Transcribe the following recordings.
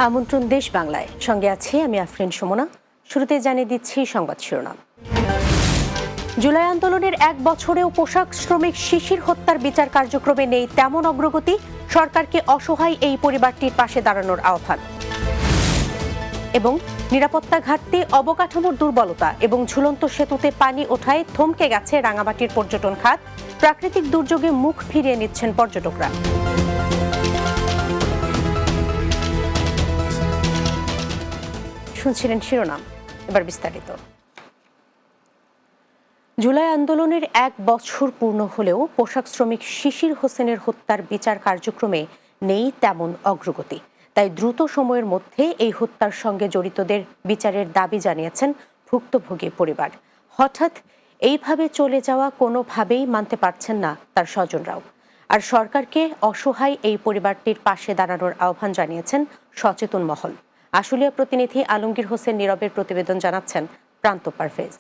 আমন্ত্রণ দেশ বাংলায়, সঙ্গে আছি আমি আফরিন সুমনা। শুরুতে জানিয়ে দিচ্ছি সংবাদ শিরোনাম। জুলাই আন্দোলনের এক বছরেও পোশাক শ্রমিক শিশির হত্যার বিচার কার্যক্রমে নেই তেমন অগ্রগতি, সরকারকে অসহায় এই পরিবারটির পাশে দাঁড়ানোর আহ্বান। এবং নিরাপত্তা ঘাটতি, অবকাঠামোর দুর্বলতা এবং ঝুলন্ত সেতুতে পানি ওঠায় থমকে গেছে রাঙামাটির পর্যটন খাত। প্রাকৃতিক দুর্যোগে মুখ ফিরিয়ে নিচ্ছেন পর্যটকরা। শুনছিলেন শিরোনাম, এবার বিস্তারিত। জুলাই আন্দোলনের এক বছর পূর্ণ হলেও পোশাক শ্রমিক শিশির হোসেনের হত্যার বিচার কার্যক্রমে নেই তেমন অগ্রগতি। তাই দ্রুত সময়ের মধ্যে এই হত্যার সঙ্গে জড়িতদের বিচারের দাবি জানিয়েছেন ভুক্তভোগী পরিবার। হঠাৎ এইভাবে চলে যাওয়া কোনোভাবেই মানতে পারছেন না তার স্বজনরাও। আর সরকারকে অসহায় এই পরিবারটির পাশে দাঁড়ানোর আহ্বান জানিয়েছেন সচেতন মহল। আশুলিয়া প্রতিনিধি আলমগীর হোসেন নীরবের প্রতিবেদন, জানাচ্ছেন প্রান্ত পারভেজ।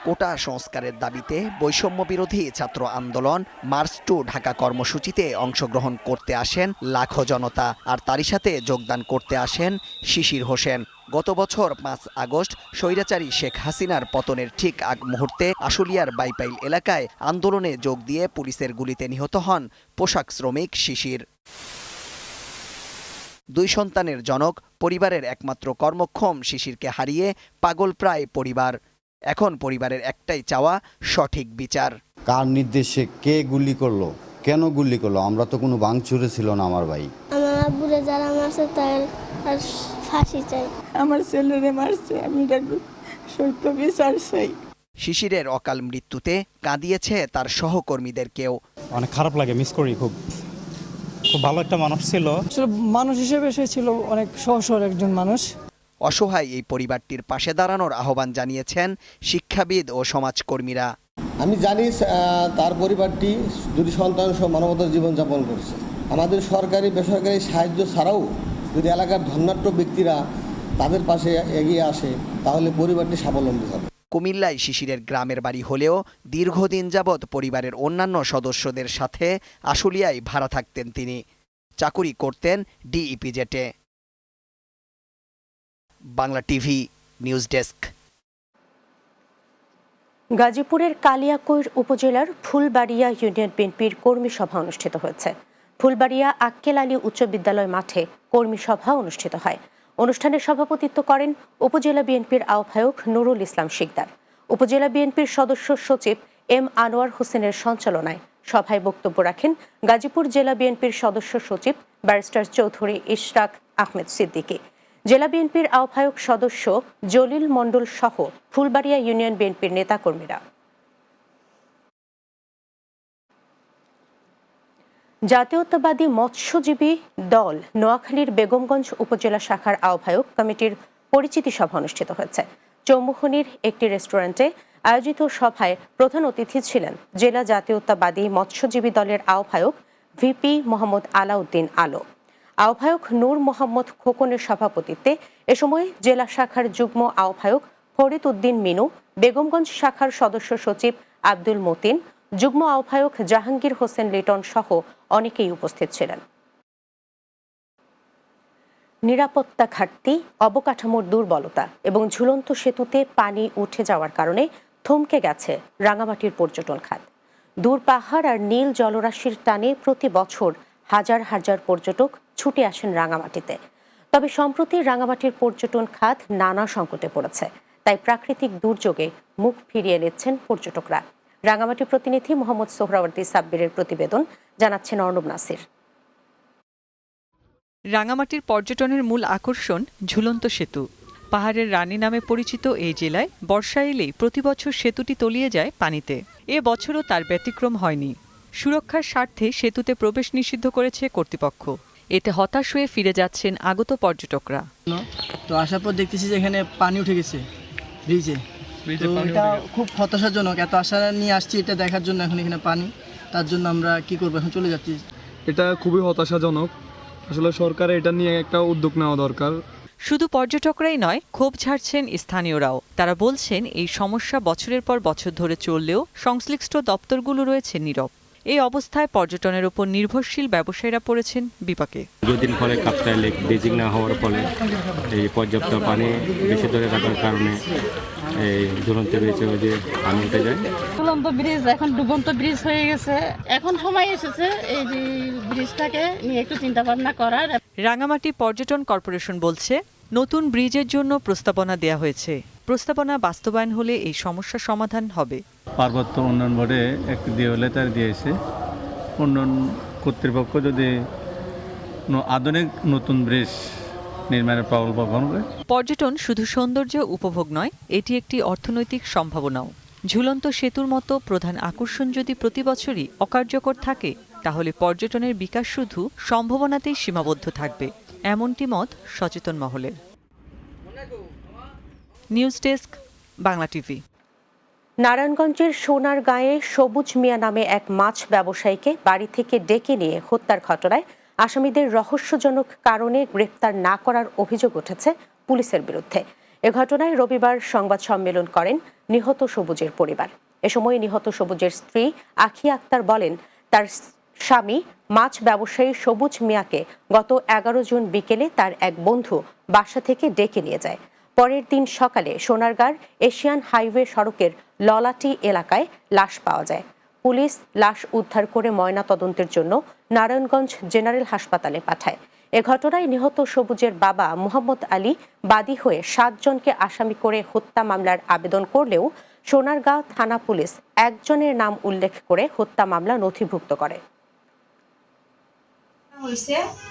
কোটা সংস্কারের দাবিতে বৈষম্য বিরোধী ছাত্র আন্দোলন মার্চ টু ঢাকা কর্মসূচিতে অংশগ্রহণ করতে আসেন লাখো জনতা, আর তারই সাথে যোগদান করতে আসেন শিশির হোসেন। গত বছর 5 আগস্ট স্বৈরাচারী শেখ হাসিনার পতনের ঠিক আগ মুহূর্তে আশুলিয়ার বাইপাইল এলাকায় আন্দোলনে যোগ দিয়ে পুলিশের গুলিতে নিহত হন পোশাক শ্রমিক শিশির। 2 সন্তানের জনক, পরিবারের একমাত্র কর্মক্ষম শিশিরকে হারিয়ে পাগল প্রায় পরিবার। এখন পরিবারের একটাই চাওয়া, সঠিক বিচার। কার নির্দেশে কে গুলি করলো, কেন গুলি করলো? আমরা তো কোনো ভাঙচুরে ছিল না আমার ভাই। আমার আব্বুরে যারা মারছে তার ফাঁসি চাই। আমার ছেলেরে মারছে, আমি সত্য বিচার চাই। শিশিরের অকাল মৃত্যুতে কাঁদিয়েছে তার সহকর্মীদেরকেও। অনেক খারাপ লাগে, মিস করি। খুব ভালো একটা মানুষ ছিল। মানুষ হিসেবে সে ছিল অনেক সহজ একজন মানুষ। অসহায় এই পরিবারটির পাশে দাঁড়ানোর আহ্বান জানিয়েছেন শিক্ষাবিদ ও সমাজকর্মীরা। আমি জানি তার পরিবারটি 2 সন্তান সহ মানবতার জীবনযাপন করছে। আমাদের সরকারি বেসরকারি সাহায্য ছাড়াও যদি এলাকার ধনাঢ্য ব্যক্তিরা তাদের পাশে এগিয়ে আসে তাহলে পরিবারটি স্বাবলম্বী হবে। কুমিল্লায় শিশিরের গ্রামের বাড়ি হলেও দীর্ঘদিন যাবৎ পরিবারের অন্যান্য সদস্যদের সাথে আশুলিয়ায় ভাড়া থাকতেন তিনি। চাকুরি করতেন ডিইপিজেটে। Bangla TV news desk. গাজীপুরের কালিয়াকৈর উপজেলার ফুলবাড়িয়া ইউনিয়ন বিএনপির কর্মী সভা অনুষ্ঠিত হয়েছে। ফুলবাড়িয়া আক্কেল আলী উচ্চ বিদ্যালয় মাঠে কর্মী সভা অনুষ্ঠিত হয়। অনুষ্ঠানে সভাপতিত্ব করেন উপজেলা বিএনপির আহ্বায়ক নুরুল ইসলাম শিকদার। উপজেলা বিএনপির সদস্য সচিব এম আনোয়ার হোসেনের সঞ্চালনায় সভায় বক্তব্য রাখেন গাজীপুর জেলা বিএনপির সদস্য সচিব ব্যারিস্টার চৌধুরী ইশরাক আহমেদ সিদ্দিকী। জেলা বিএনপির আহ্বায়ক সদস্য জলিল মণ্ডল সহ ফুলবাড়িয়া ইউনিয়ন বিএনপির নেতাকর্মীরা। জাতীয়তাবাদী মৎস্যজীবী দল নোয়াখালীর বেগমগঞ্জ উপজেলা শাখার আহ্বায়ক কমিটির পরিচিতি সভা অনুষ্ঠিত হয়েছে। চৌমুহনীর একটি রেস্টুরেন্টে আয়োজিত সভায় প্রধান অতিথি ছিলেন জেলা জাতীয়তাবাদী মৎস্যজীবী দলের আহ্বায়ক ভিপি মোহাম্মদ আলাউদ্দিন আলো। আহ্বায়ক নূর মোহাম্মদ খোকনের সভাপতিত্বে এ সময় জেলা শাখার যুগ্ম আহ্বায়ক ফরিদ উদ্দিন মিনু, বেগমগঞ্জ শাখার সদস্য সচিব আব্দুল মতিন, যুগ্ম আহ্বায়ক জাহাঙ্গীর হোসেন লিটন সহ অনেকেই উপস্থিত ছিলেন। নিরাপত্তা ঘাটতি, অবকাঠামোর দুর্বলতা এবং ঝুলন্ত সেতুতে পানি উঠে যাওয়ার কারণে থমকে গেছে রাঙামাটির পর্যটন খাত। দূর পাহাড় আর নীল জলরাশির টানে প্রতি বছর হাজার হাজার পর্যটক ছুটে আসেন রাঙামাটিতে। তবে সম্প্রতি রাঙামাটির পর্যটন খাত নানা সংকটে পড়েছে। তাই প্রাকৃতিক দুর্যোগে মুখ ফিরিয়ে নিচ্ছেন পর্যটকরা। রাঙামাটি প্রতিনিধি মোহাম্মদ সোহরাওয়ার্দী সাব্বিরের প্রতিবেদন, জানাচ্ছেন অর্ণব নাসির। রাঙামাটির পর্যটনের মূল আকর্ষণ ঝুলন্ত সেতু। পাহাড়ের রানী নামে পরিচিত এই জেলায় বর্ষা এলেই প্রতিবছর সেতুটি তলিয়ে যায় পানিতে। এ বছরও তার ব্যতিক্রম হয়নি। সুরক্ষার স্বার্থে সেতুতে প্রবেশ নিষিদ্ধ করেছে কর্তৃপক্ষ। এতে হতাশ হয়ে ফিরে যাচ্ছেন আগত পর্যটকরা। তো আসার পর দেখতেছি যে এখানে পানি উঠে গেছে ব্রিজে। এটা খুব হতাশাজনক। এত আশা নিয়ে আসছি এটা দেখার জন্য, এখন এখানে পানি, তার জন্য আমরা কি করবো, এখন চলে যাচ্ছি। এটা খুবই হতাশাজনক। আসলে সরকারের এটা নিয়ে একটা উদ্যোগ নেওয়া দরকার। শুধু পর্যটকরাই নয়, ক্ষোভ ঝাড়ছেন স্থানীয়রাও। তারা বলছেন এই সমস্যা বছরের পর বছর ধরে চললেও সংশ্লিষ্ট দপ্তরগুলো রয়েছে নীরব। এই অবস্থায় পর্যটনের উপর নির্ভরশীল ব্যবসায়ীরা পড়েছেন বিপাকে। দুদিন ফলে কাপ্তাই লেক ব্রিজিং না হওয়ার ফলে এই পর্যাপ্ত পানি বেশি ধরে থাকার কারণে এই ঝুলন্ত ব্রিজে যে পানি উঠে যায়। ঝুলন্ত ব্রিজ এখন ডুবন্ত ব্রিজ হয়ে গেছে। এখন সময় এসেছে এই যে ব্রিজটাকে নিয়ে একটু চিন্তা ভাবনা করার। রাঙামাটি পর্যটন কর্পোরেশন বলছে, নতুন ব্রিজের জন্য প্রস্তাবনা দেয়া হয়েছে। প্রস্তাবনা বাস্তবায়ন হলে এই সমস্যার সমাধান হবে। পার্বত্য উন্নয়ন বোর্ডে একটি লেটার দিয়েছে, উন্নয়ন কর্তৃপক্ষ যদি আধুনিক নতুন ব্রিজ নির্মাণের প্রকল্প গ্রহণ করে। পর্যটন শুধু সৌন্দর্য উপভোগ নয়, এটি একটি অর্থনৈতিক সম্ভাবনাও। ঝুলন্ত সেতুর মতো প্রধান আকর্ষণ যদি প্রতি বছরই অকার্যকর থাকে, তাহলে পর্যটনের বিকাশ শুধু সম্ভাবনাতেই সীমাবদ্ধ থাকবে, এমনটি মত সচেতন মহলের। News desk, Bangla TV. নারায়ণগঞ্জের সোনারগাঁয়ে সবুজ মিয়া নামে এক মাছ ব্যবসায়ীকে বাড়ি থেকে ডেকে নিয়ে হত্যার ঘটনায় আসামিদের রহস্যজনক কারণে গ্রেপ্তার না করার অভিযোগ উঠেছে পুলিশের বিরুদ্ধে। এ ঘটনায় রবিবার সংবাদ সম্মেলন করেন নিহত সবুজের পরিবার। এ সময় নিহত সবুজের স্ত্রী আখি আক্তার বলেন, তার স্বামী মাছ ব্যবসায়ী সবুজ মিয়াকে গত 11 জুন বিকেলে তার এক বন্ধু বাসা থেকে ডেকে নিয়ে যায়। পরের দিন সকালে সোনারগাঁর এশিয়ান হাইওয়ে সড়কের ললাটি এলাকায় লাশ পাওয়া যায়। পুলিশ লাশ উদ্ধার করে ময়না তদন্তের জন্য নারায়ণগঞ্জ জেনারেল হাসপাতালে পাঠায়। এ ঘটনায় নিহত সবুজের বাবা মোহাম্মদ আলী বাদী হয়ে 7 জনকে আসামি করে হত্যা মামলার আবেদন করলেও সোনারগাঁ থানা পুলিশ একজনের নাম উল্লেখ করে হত্যা মামলা নথিভুক্ত করে।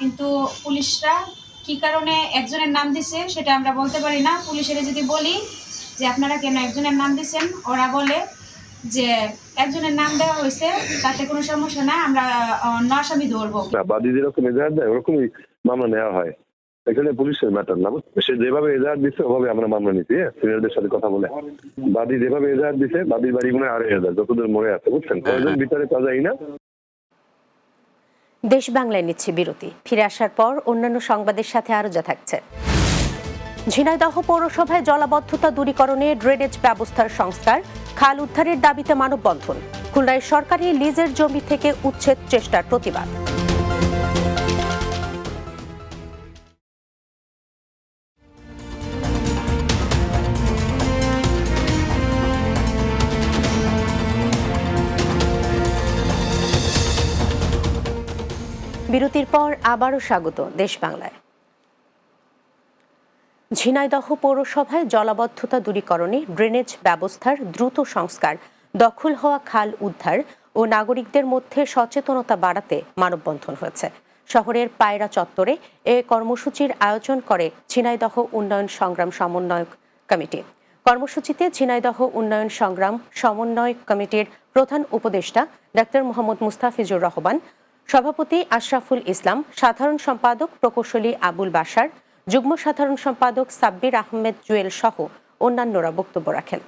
কিন্তু পুলিশরা কি কারণে একজনের নাম দিছে সেটা আমরা বলতে পারি না। পুলিশের যদি বলি যে আপনারা কেন একজনের নাম দিচ্ছেন, ওরা বলে যে একজনের নাম দেওয়া হয়েছে, তাতে কোনো সমস্যা না, আমরা অন্য আসামি ধরবো। বাদী যেরকম এজাহার দেয় ওরকমই মামলা নেওয়া হয়, এখানে পুলিশের ম্যাটার না। সে যেভাবে এজাহার দিচ্ছে ওভাবে আমরা মামলা নিচ্ছি, সিনিয়রদের সাথে কথা বলে। বাদী যেভাবে এজাহার দিচ্ছে, বাদীর বাড়ি মনে 2,500 যতদূর মরে আছে, বুঝছেন, কয়েকজন ভিতরে পাওয়া যায় না। দেশ বাংলায় নিচ্ছে বিরতি। ফিরে আসার পর অন্যান্য সংবাদের সাথে আরো যা থাকছে। ঝিনাইদহ পৌরসভায় জলাবদ্ধতা দূরীকরণে ড্রেনেজ ব্যবস্থার সংস্কার, খাল উদ্ধারের দাবিতে মানববন্ধন। খুলনায় সরকারি লিজের জমি থেকে উচ্ছেদ চেষ্টার প্রতিবাদ। বিরতির পর আবারও স্বাগত দেশ বাংলায়। ঝিনাইদহ পৌরসভায় জলাবদ্ধতা দূরীকরণে ড্রেনেজ ব্যবস্থার দ্রুত সংস্কার, দখল হওয়া খাল উদ্ধার ও নাগরিকদের মধ্যে সচেতনতা বাড়াতে মানববন্ধন হয়েছে। শহরের পায়রা চত্বরে এ কর্মসূচির আয়োজন করে ঝিনাইদহ উন্নয়ন সংগ্রাম সমন্বয় কমিটি। কর্মসূচিতে ঝিনাইদহ উন্নয়ন সংগ্রাম সমন্বয় কমিটির প্রধান উপদেষ্টা ডাক্তার মোহাম্মদ মুস্তাফিজুর রহমান, সভাপতি আশরাফুল ইসলাম, সাধারণ সম্পাদক প্রকৌশলী আবুল বাশার, যুগ্ম সাধারণ সম্পাদক সাব্বির আহমেদ জুয়েল সহ অন্যান্যরা বক্তব্য রাখেন।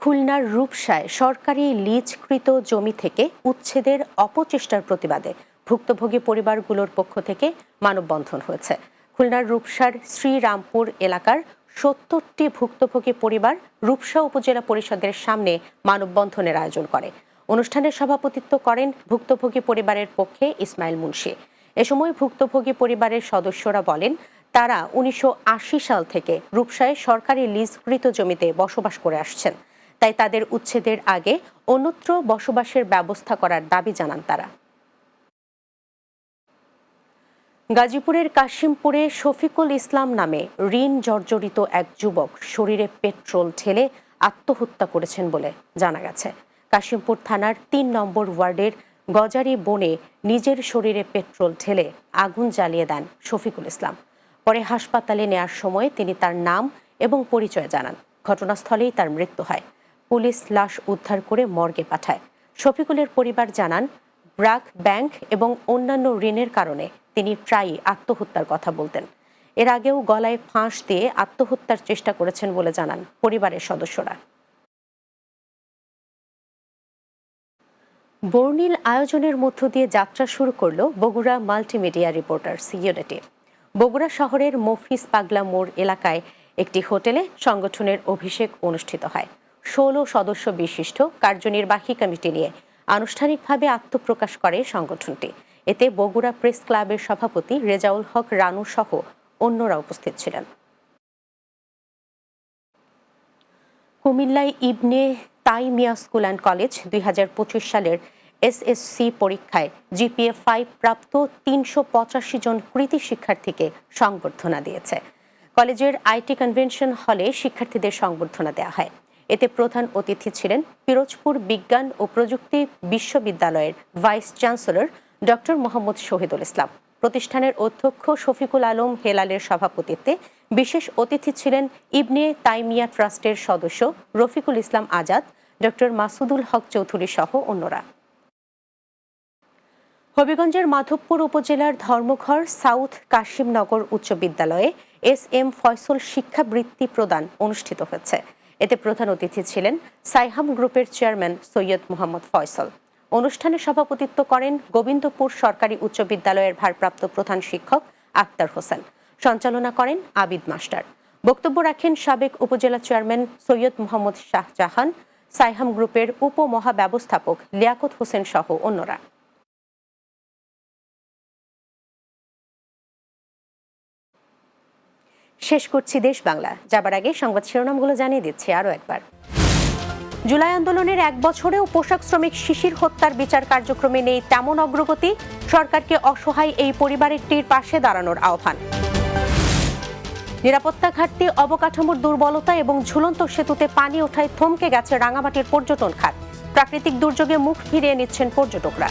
খুলনার রূপসায় সরকারি লিজকৃত জমি থেকে উচ্ছেদের অপচেষ্টার প্রতিবাদে ভুক্তভোগী পরিবারগুলোর পক্ষ থেকে মানববন্ধন হয়েছে। খুলনার রূপসার শ্রীরামপুর এলাকার 70টি ভুক্তভোগী পরিবার রূপসা উপজেলা পরিষদের সামনে মানববন্ধনের আয়োজন করে। অনুষ্ঠানে সভাপতিত্ব করেন ভুক্তভোগী পরিবারের পক্ষে ইসমাইল মুন্সি। এ সময় ভুক্তভোগী পরিবারের সদস্যরা বলেন, তারা 1980 সাল থেকে রূপসায় সরকারি লিজকৃত জমিতে বসবাস করে আসছেন, তাই তাদের উচ্ছেদের আগে অন্যত্র বসবাসের ব্যবস্থা করার দাবি জানান তারা। গাজীপুরের কাশিমপুরে শফিকুল ইসলাম নামে ঋণ জর্জরিত এক যুবক শরীরে পেট্রোল ঢেলে আত্মহত্যা করেছেন বলে জানা গেছে। কাশিমপুর থানার 3 নম্বর ওয়ার্ডের গজারি বনে নিজের শরীরে পেট্রোল ঢেলে আগুন জ্বালিয়ে দেন শফিকুল ইসলাম। পরে হাসপাতালে নেয়ার সময় তিনি তার নাম এবং পরিচয় জানান। ঘটনাস্থলেই তার মৃত্যু হয়। পুলিশ লাশ উদ্ধার করে মর্গে পাঠায়। শফিকুলের পরিবার জানান, ব্র্যাক ব্যাংক এবং অন্যান্য ঋণের কারণে তিনি প্রায়ই আত্মহত্যার কথা বলতেন। এর আগেও গলায় ফাঁস দিয়ে আত্মহত্যার চেষ্টা করেছেন বলে জানান পরিবারের সদস্যরা। বর্ণিল আয়োজনের মধ্য দিয়ে যাত্রা শুরু করল Bogura multimedia reporters unity. Bogura শহরের মফিজ পাগলা মোড় এলাকায় একটি হোটেলে সংগঠনের অভিষেক অনুষ্ঠিত হয়। 16 সদস্য বিশিষ্ট কার্যনির্বাহী কমিটি নিয়ে আনুষ্ঠানিকভাবে আত্মপ্রকাশ করে সংগঠনটি। এতে বগুড়া প্রেস ক্লাবের সভাপতি রেজাউল হক রানু সহ অন্যরা উপস্থিত ছিলেন। কুমিল্লায় ইবনে তাইমিয়া স্কুল অ্যান্ড কলেজ 2025 সালের এসএসসি পরীক্ষায় জিপিএ 5 প্রাপ্ত 385 জন কৃতী শিক্ষার্থীকে সংবর্ধনা দিয়েছে। কলেজের আইটি কনভেনশন হলে শিক্ষার্থীদের সংবর্ধনা দেওয়া হয়। এতে প্রধান অতিথি ছিলেন পিরোজপুর বিজ্ঞান ও প্রযুক্তি বিশ্ববিদ্যালয়ের vice chancellor doctor Mohammad Shahidul Islam. প্রতিষ্ঠানের অধ্যক্ষ শফিকুল আলম হেলালের সভাপতিত্বে বিশেষ অতিথি ছিলেন ইবনে তাইমিয়া ট্রাস্টের সদস্য রফিকুল ইসলাম আজাদ, ডক্টর মাসুদুল হক চৌধুরী সহ অন্যরা। হবিগঞ্জের মাধবপুর উপজেলার ধর্মঘর সাউথ কাশিমনগর উচ্চ বিদ্যালয়ে এস.এম. ফয়সল শিক্ষাবৃত্তি প্রদান অনুষ্ঠিত হয়েছে। এতে প্রধান অতিথি ছিলেন সাইহাম গ্রুপের চেয়ারম্যান সৈয়দ মোহাম্মদ ফয়সল। অনুষ্ঠানে সভাপতিত্ব করেন গোবিন্দপুর সরকারি উচ্চ বিদ্যালয়ের ভারপ্রাপ্ত প্রধান শিক্ষক আক্তার হোসেন। সঞ্চালনা করেন আবিদ মাস্টার। বক্তব্য রাখেন সাবেক উপজেলা চেয়ারম্যান সৈয়দ মোহাম্মদ শাহজাহান, সাইহাম গ্রুপের উপমহাব্যবস্থাপক লিয়াকত হোসেন সহ অন্যরা। শেষ করছি দেশ বাংলা। যাবার আগে সংবাদ শিরোনামগুলো জানিয়ে দিচ্ছি আরও একবার। জুলাই আন্দোলনের 1 বছরেও পোশাক শ্রমিক শিশির হত্যার বিচার কার্যক্রমে নেই তেমন অগ্রগতি। সরকারকে অসহায় এই পরিবারটির পাশে দাঁড়ানোর আহ্বান। নিরাপত্তা ঘাটতি, অবকাঠামোর দুর্বলতা এবং ঝুলন্ত সেতুতে পানি ওঠায় থমকে গেছে রাঙামাটির পর্যটন খাত। প্রাকৃতিক দুর্যোগে মুখ ফিরিয়ে নিচ্ছেন পর্যটকরা।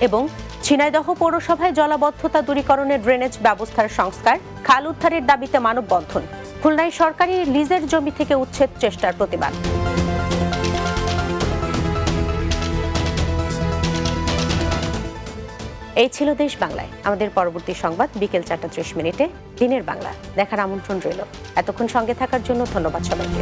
এবং ঝিনাইদহ পৌরসভায় জলাবদ্ধতা দূরীকরণের ড্রেনেজ ব্যবস্থার সংস্কার, খাল উদ্ধারের দাবিতে মানববন্ধন। খুলনায় সরকারি লিজের জমি থেকে উচ্ছেদ চেষ্টার প্রতিবাদ। এই ছিল দেশ বাংলায়। আমাদের পরবর্তী সংবাদ বিকেল 4:30 দিনের বাংলা দেখার আমন্ত্রণ রইল। এতক্ষণ সঙ্গে থাকার জন্য ধন্যবাদ সবাইকে।